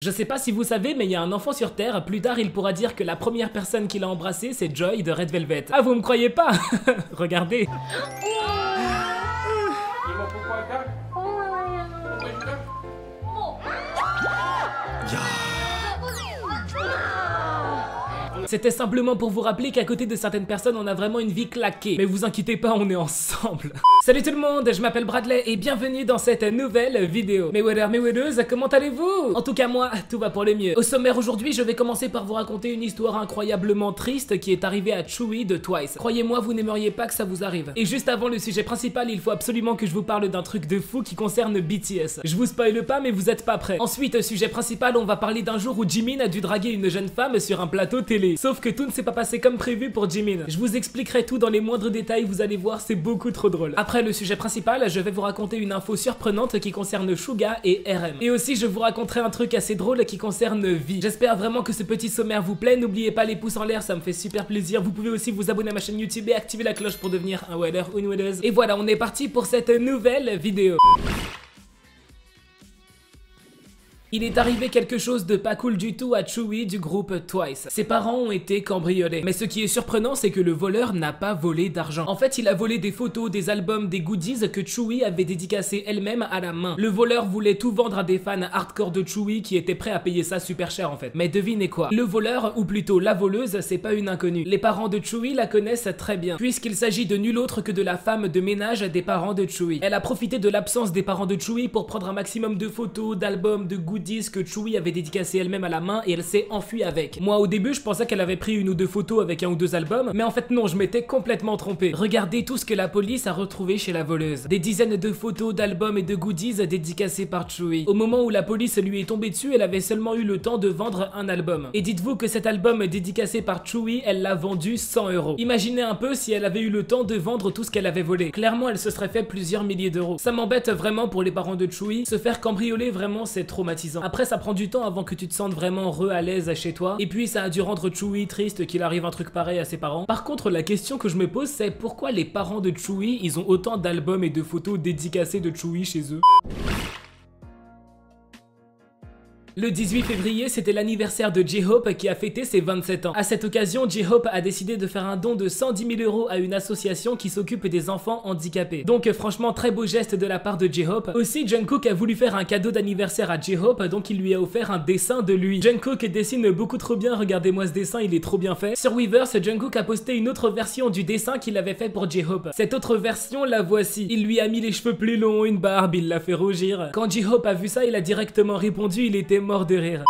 Je sais pas si vous savez, mais il y a un enfant sur Terre, plus tard il pourra dire que la première personne qu'il a embrassée c'est Joy de Red Velvet. Ah, vous me croyez pas? Regardez. C'était simplement pour vous rappeler qu'à côté de certaines personnes, on a vraiment une vie claquée. Mais vous inquiétez pas, on est ensemble. Salut tout le monde, je m'appelle Bradley et bienvenue dans cette nouvelle vidéo. Mes wedders, mes weddeuses, comment allez-vous? En tout cas moi, tout va pour le mieux. Au sommaire aujourd'hui, je vais commencer par vous raconter une histoire incroyablement triste qui est arrivée à Chewie de Twice. Croyez-moi, vous n'aimeriez pas que ça vous arrive. Et juste avant le sujet principal, il faut absolument que je vous parle d'un truc de fou qui concerne BTS. Je vous spoile pas, mais vous êtes pas prêts. Ensuite, sujet principal, on va parler d'un jour où Jimin a dû draguer une jeune femme sur un plateau télé. Sauf que tout ne s'est pas passé comme prévu pour Jimin. Je vous expliquerai tout dans les moindres détails, vous allez voir, c'est beaucoup trop drôle. Après le sujet principal, je vais vous raconter une info surprenante qui concerne Suga et RM. Et aussi, je vous raconterai un truc assez drôle qui concerne V. J'espère vraiment que ce petit sommaire vous plaît. N'oubliez pas les pouces en l'air, ça me fait super plaisir. Vous pouvez aussi vous abonner à ma chaîne YouTube et activer la cloche pour devenir un wedder ou une weddeuse. Et voilà, on est parti pour cette nouvelle vidéo. Il est arrivé quelque chose de pas cool du tout à Chewie du groupe Twice. Ses parents ont été cambriolés. Mais ce qui est surprenant, c'est que le voleur n'a pas volé d'argent. En fait, il a volé des photos, des albums, des goodies que Chewie avait dédicacés elle-même à la main. Le voleur voulait tout vendre à des fans hardcore de Chewie qui étaient prêts à payer ça super cher en fait. Mais devinez quoi? Le voleur, ou plutôt la voleuse, c'est pas une inconnue. Les parents de Chewie la connaissent très bien, puisqu'il s'agit de nul autre que de la femme de ménage des parents de Chewie. Elle a profité de l'absence des parents de Chewie pour prendre un maximum de photos, d'albums, de goodies que Chewie avait dédicacé elle-même à la main et elle s'est enfuie avec. Moi au début je pensais qu'elle avait pris une ou deux photos avec un ou deux albums, mais en fait non, je m'étais complètement trompé. Regardez tout ce que la police a retrouvé chez la voleuse. Des dizaines de photos, d'albums et de goodies dédicacés par Chewie. Au moment où la police lui est tombée dessus, elle avait seulement eu le temps de vendre un album. Et dites-vous que cet album dédicacé par Chewie, elle l'a vendu 100 €. Imaginez un peu si elle avait eu le temps de vendre tout ce qu'elle avait volé. Clairement elle se serait fait plusieurs milliers d'euros. Ça m'embête vraiment pour les parents de Chewie. Se faire cambrioler vraiment c'est traumatisant. Après ça prend du temps avant que tu te sentes vraiment à l'aise chez toi. Et puis ça a dû rendre Chewie triste qu'il arrive un truc pareil à ses parents. Par contre la question que je me pose c'est pourquoi les parents de Chewie ils ont autant d'albums et de photos dédicacées de Chewie chez eux. Le 18 février, c'était l'anniversaire de J-Hope qui a fêté ses 27 ans. À cette occasion, J-Hope a décidé de faire un don de 110 000 € à une association qui s'occupe des enfants handicapés. Donc franchement, très beau geste de la part de J-Hope. Aussi, Jungkook a voulu faire un cadeau d'anniversaire à J-Hope, donc il lui a offert un dessin de lui. Jungkook dessine beaucoup trop bien, regardez-moi ce dessin, il est trop bien fait. Sur Weverse, Jungkook a posté une autre version du dessin qu'il avait fait pour J-Hope. Cette autre version, la voici. Il lui a mis les cheveux plus longs, une barbe, il l'a fait rougir. Quand J-Hope a vu ça, il a directement répondu, il était mort de rire.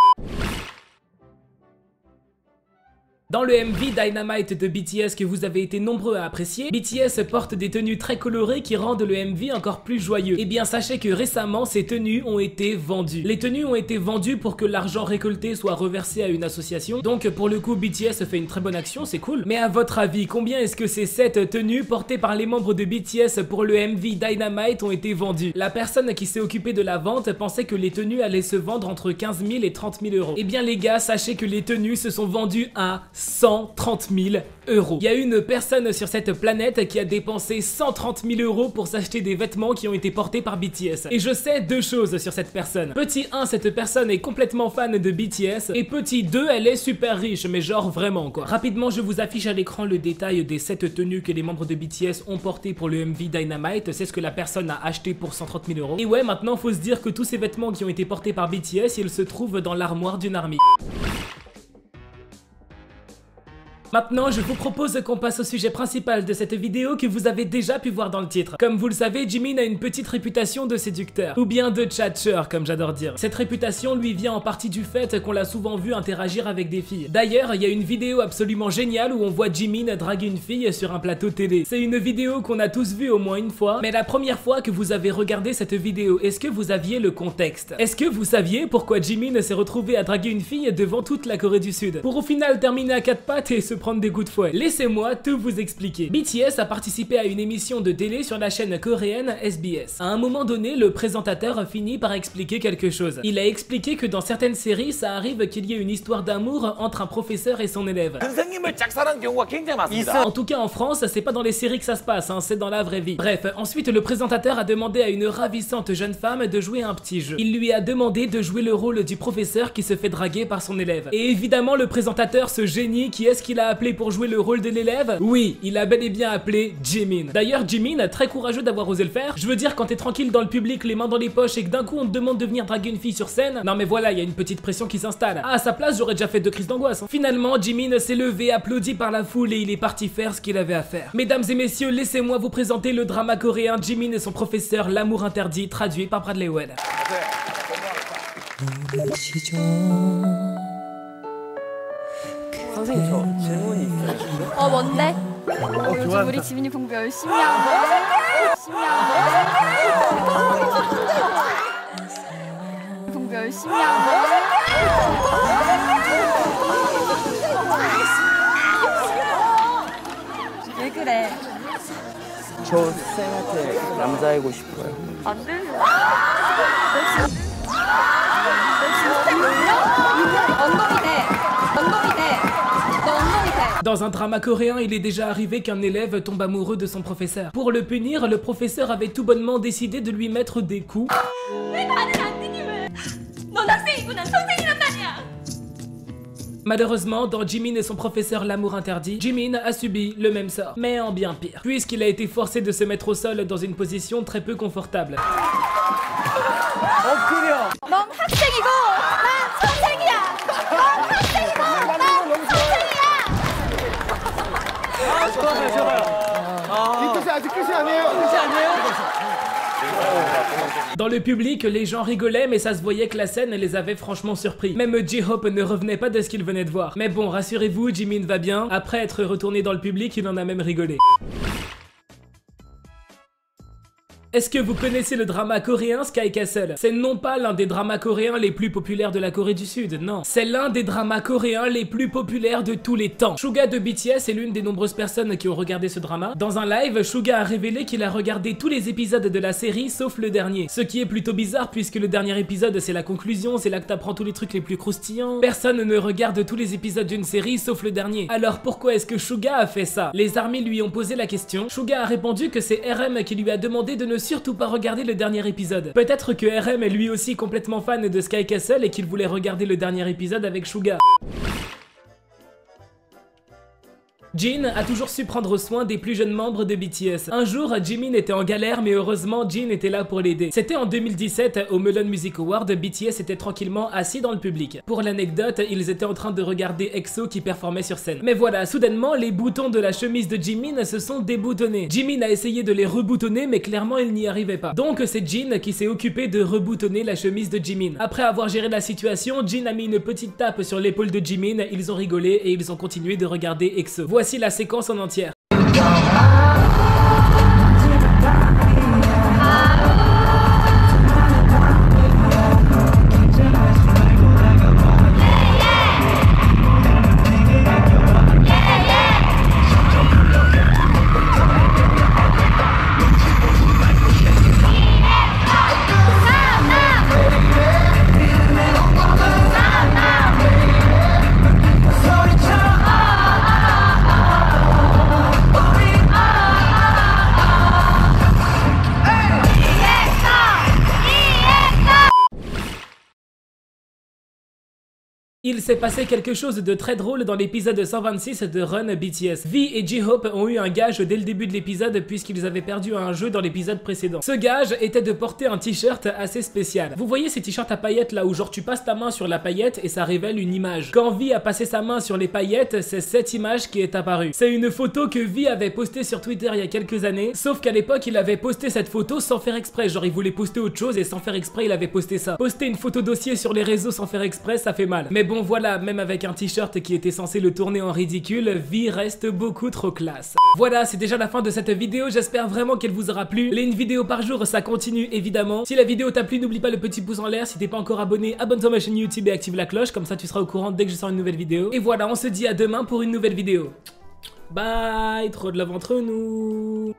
Dans le MV Dynamite de BTS que vous avez été nombreux à apprécier, BTS porte des tenues très colorées qui rendent le MV encore plus joyeux. Et bien sachez que récemment ces tenues ont été vendues. Les tenues ont été vendues pour que l'argent récolté soit reversé à une association. Donc pour le coup BTS fait une très bonne action, c'est cool. Mais à votre avis, combien est-ce que ces 7 tenues portées par les membres de BTS pour le MV Dynamite ont été vendues? La personne qui s'est occupée de la vente pensait que les tenues allaient se vendre entre 15 000 et 30 000 €. Et bien les gars, sachez que les tenues se sont vendues à 130 000 €. Il y a une personne sur cette planète qui a dépensé 130 000 € pour s'acheter des vêtements qui ont été portés par BTS. Et je sais deux choses sur cette personne. Petit 1, cette personne est complètement fan de BTS. Et petit 2, elle est super riche, mais genre vraiment quoi. Rapidement, je vous affiche à l'écran le détail des 7 tenues que les membres de BTS ont portées pour le MV Dynamite. C'est ce que la personne a acheté pour 130 000 €. Et ouais, maintenant faut se dire que tous ces vêtements qui ont été portés par BTS, ils se trouvent dans l'armoire d'une armée. Maintenant, je vous propose qu'on passe au sujet principal de cette vidéo que vous avez déjà pu voir dans le titre. Comme vous le savez, Jimin a une petite réputation de séducteur, ou bien de tchatcheur comme j'adore dire. Cette réputation lui vient en partie du fait qu'on l'a souvent vu interagir avec des filles. D'ailleurs, il y a une vidéo absolument géniale où on voit Jimin draguer une fille sur un plateau télé. C'est une vidéo qu'on a tous vue au moins une fois, mais la première fois que vous avez regardé cette vidéo, est-ce que vous aviez le contexte? Est-ce que vous saviez pourquoi Jimin s'est retrouvé à draguer une fille devant toute la Corée du Sud? Pour au final terminer à 4 pattes et se prendre des coups de fouet. Laissez-moi tout vous expliquer. BTS a participé à une émission de télé sur la chaîne coréenne SBS. À un moment donné, le présentateur finit par expliquer quelque chose. Il a expliqué que dans certaines séries, ça arrive qu'il y ait une histoire d'amour entre un professeur et son élève. En tout cas en France, c'est pas dans les séries que ça se passe, hein, c'est dans la vraie vie. Bref, ensuite le présentateur a demandé à une ravissante jeune femme de jouer un petit jeu. Il lui a demandé de jouer le rôle du professeur qui se fait draguer par son élève. Et évidemment le présentateur, ce génie, qui est-ce qu'il a appelé pour jouer le rôle de l'élève? Oui, il a bel et bien appelé Jimin. D'ailleurs Jimin, très courageux d'avoir osé le faire. Je veux dire, quand t'es tranquille dans le public, les mains dans les poches et que d'un coup on te demande de venir draguer une fille sur scène, non mais voilà, il y a une petite pression qui s'installe. À sa place, j'aurais déjà fait 2 crises d'angoisse. Finalement, Jimin s'est levé, applaudi par la foule et il est parti faire ce qu'il avait à faire. Mesdames et messieurs, laissez-moi vous présenter le drama coréen Jimin et son professeur, l'amour interdit, traduit par Bradley Well. 선생님 저 질문이 있어요. 뭔데? 요즘 우리 지민이 공부 열심히 하고 공부 열심히 하고 왜 그래? 저 쌤한테 남자이고 싶어요. 안 돼? 너 진짜 몰라? 엉덩이 돼. 엉덩이 돼. 너 엉덩이 돼. Dans un drama coréen, il est déjà arrivé qu'un élève tombe amoureux de son professeur. Pour le punir, le professeur avait tout bonnement décidé de lui mettre des coups. Malheureusement, dans Jimin et son professeur l'amour interdit, Jimin a subi le même sort, mais en bien pire, puisqu'il a été forcé de se mettre au sol dans une position très peu confortable. 넌 학생이고 난 선생이야. 넌 학생이고 난 선생이야. Dans le public, les gens rigolaient, mais ça se voyait que la scène les avait franchement surpris. Même J-Hope ne revenait pas de ce qu'il venait de voir. Mais bon, rassurez-vous, Jimin va bien. Après être retourné dans le public, il en a même rigolé. Est-ce que vous connaissez le drama coréen Sky Castle? C'est non pas l'un des dramas coréens les plus populaires de la Corée du Sud, non. C'est l'un des dramas coréens les plus populaires de tous les temps. Suga de BTS est l'une des nombreuses personnes qui ont regardé ce drama. Dans un live, Suga a révélé qu'il a regardé tous les épisodes de la série sauf le dernier. Ce qui est plutôt bizarre puisque le dernier épisode c'est la conclusion, c'est là que t'apprends tous les trucs les plus croustillants. Personne ne regarde tous les épisodes d'une série sauf le dernier. Alors pourquoi est-ce que Suga a fait ça? Les armies lui ont posé la question. Suga a répondu que c'est RM qui lui a demandé de ne surtout pas regarder le dernier épisode. Peut-être que RM est lui aussi complètement fan de Sky Castle et qu'il voulait regarder le dernier épisode avec Suga. Jin a toujours su prendre soin des plus jeunes membres de BTS. Un jour, Jimin était en galère, mais heureusement, Jin était là pour l'aider. C'était en 2017, au Melon Music Award, BTS était tranquillement assis dans le public. Pour l'anecdote, ils étaient en train de regarder EXO qui performait sur scène. Mais voilà, soudainement, les boutons de la chemise de Jimin se sont déboutonnés. Jimin a essayé de les reboutonner, mais clairement, il n'y arrivait pas. Donc, c'est Jin qui s'est occupé de reboutonner la chemise de Jimin. Après avoir géré la situation, Jin a mis une petite tape sur l'épaule de Jimin, ils ont rigolé et ils ont continué de regarder EXO. Voici la séquence en entière. Il s'est passé quelque chose de très drôle dans l'épisode 126 de Run BTS. V et J-Hope ont eu un gage dès le début de l'épisode puisqu'ils avaient perdu un jeu dans l'épisode précédent. Ce gage était de porter un t-shirt assez spécial. Vous voyez ces t-shirts à paillettes là où genre tu passes ta main sur la paillette et ça révèle une image. Quand V a passé sa main sur les paillettes, c'est cette image qui est apparue. C'est une photo que V avait postée sur Twitter il y a quelques années, sauf qu'à l'époque il avait posté cette photo sans faire exprès, genre il voulait poster autre chose et sans faire exprès il avait posté ça. Poster une photo dossier sur les réseaux sans faire exprès, ça fait mal. Mais bon voilà, même avec un t-shirt qui était censé le tourner en ridicule, V reste beaucoup trop classe. Voilà, c'est déjà la fin de cette vidéo, j'espère vraiment qu'elle vous aura plu. Les une vidéo par jour, ça continue évidemment. Si la vidéo t'a plu, n'oublie pas le petit pouce en l'air. Si t'es pas encore abonné, abonne-toi à ma chaîne YouTube et active la cloche, comme ça tu seras au courant dès que je sors une nouvelle vidéo. Et voilà, on se dit à demain pour une nouvelle vidéo. Bye, trop de love entre nous.